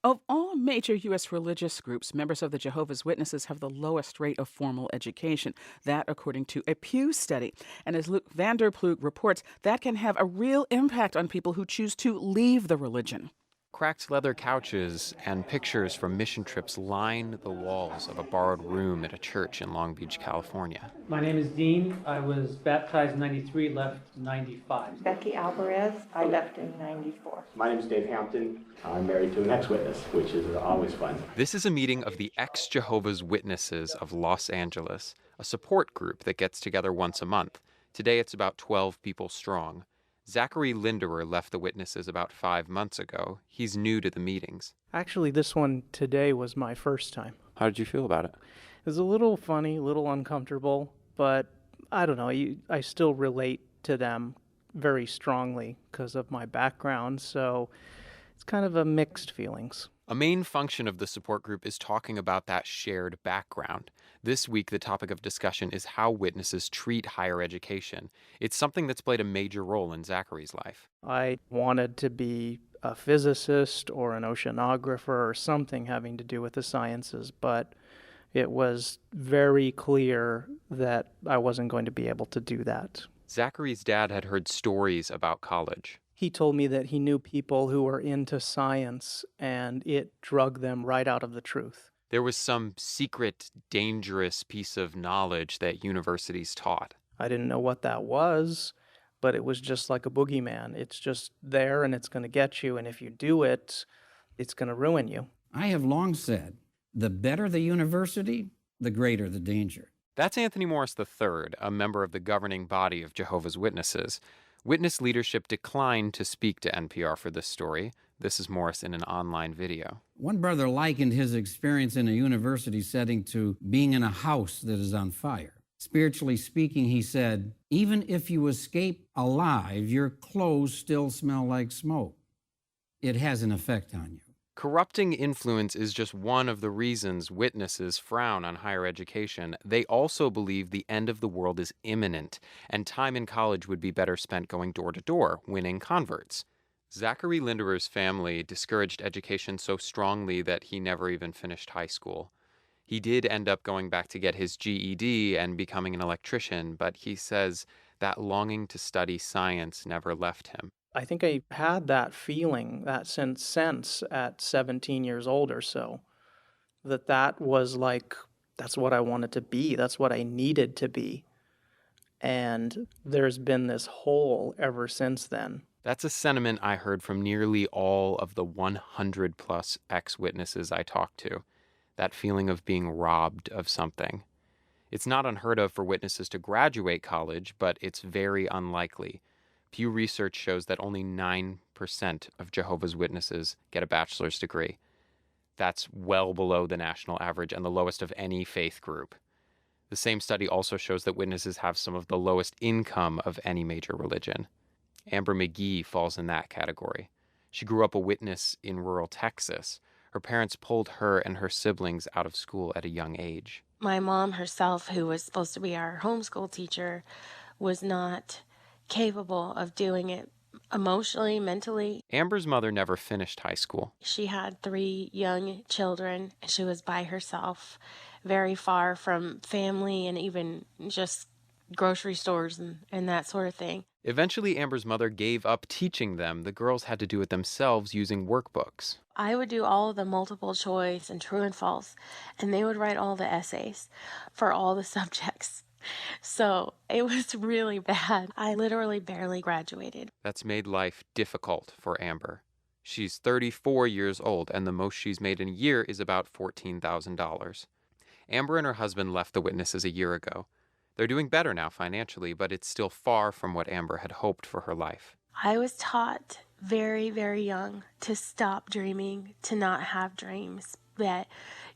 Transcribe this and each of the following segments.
Of all major U.S. religious groups, members of the Jehovah's Witnesses have the lowest rate of formal education. That, according to a Pew study. And as Luke Vanderploeg reports, that can have a real impact on people who choose to leave the religion. Cracked leather couches and pictures from mission trips line the walls of a borrowed room at a church in Long Beach, California. My name is Dean. I was baptized in 93, left 95. Becky Alvarez. I left in 94. My name is Dave Hampton. I'm married to an ex-witness, which is always fun. This is a meeting of the ex-Jehovah's Witnesses of Los Angeles, a support group that gets together once a month. Today it's about 12 people strong. Zachary Linderer left the Witnesses about 5 months ago. He's new to the meetings. Actually, this one today was my first time. How did you feel about it? It was a little funny, a little uncomfortable, but I don't know, I still relate to them very strongly because of my background, so it's kind of a mixed feelings. A main function of the support group is talking about that shared background. This week, the topic of discussion is how witnesses treat higher education. It's something that's played a major role in Zachary's life. I wanted to be a physicist or an oceanographer or something having to do with the sciences, but it was very clear that I wasn't going to be able to do that. Zachary's dad had heard stories about college. He told me that he knew people who were into science and it drug them right out of the truth. There was some secret, dangerous piece of knowledge that universities taught. I didn't know what that was, but it was just like a boogeyman. It's just there and it's going to get you, and if you do it, it's going to ruin you. I have long said, the better the university, the greater the danger. That's Anthony Morris III, a member of the governing body of Jehovah's Witnesses. Witness leadership declined to speak to NPR for this story. This is Morris in an online video. One brother likened his experience in a university setting to being in a house that is on fire. Spiritually speaking, he said, even if you escape alive, your clothes still smell like smoke. It has an effect on you. Corrupting influence is just one of the reasons witnesses frown on higher education. They also believe the end of the world is imminent, and time in college would be better spent going door to door, winning converts. Zachary Linderer's family discouraged education so strongly that he never even finished high school. He did end up going back to get his GED and becoming an electrician, but he says that longing to study science never left him. I think I had that feeling, that sense at 17 years old or so, that was like, that's what I wanted to be. That's what I needed to be. And there's been this hole ever since then. That's a sentiment I heard from nearly all of the 100 plus ex-witnesses I talked to. That feeling of being robbed of something. It's not unheard of for witnesses to graduate college, but it's very unlikely. Pew Research shows that only 9% of Jehovah's Witnesses get a bachelor's degree. That's well below the national average and the lowest of any faith group. The same study also shows that witnesses have some of the lowest income of any major religion. Amber McGee falls in that category. She grew up a witness in rural Texas. Her parents pulled her and her siblings out of school at a young age. My mom herself, who was supposed to be our homeschool teacher, was not capable of doing it emotionally, mentally. Amber's mother never finished high school. She had 3 young children. She was by herself, very far from family and even just grocery stores and that sort of thing. Eventually, Amber's mother gave up teaching them. The girls had to do it themselves using workbooks. I would do all of the multiple choice and true and false, and they would write all the essays for all the subjects. So it was really bad. I literally barely graduated. That's made life difficult for Amber. She's 34 years old, and the most she's made in a year is about $14,000. Amber and her husband left the Witnesses a year ago. They're doing better now financially, but it's still far from what Amber had hoped for her life. I was taught very, very young to stop dreaming, to not have dreams, that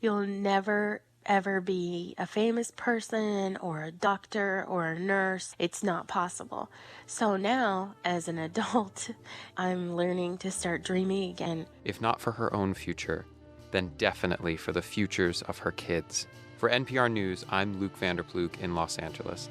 you'll never ever be a famous person or a doctor or a nurse. It's not possible. So now, as an adult, I'm learning to start dreaming again. If not for her own future, then definitely for the futures of her kids. For NPR News, I'm Luke Vanderploeg in Los Angeles.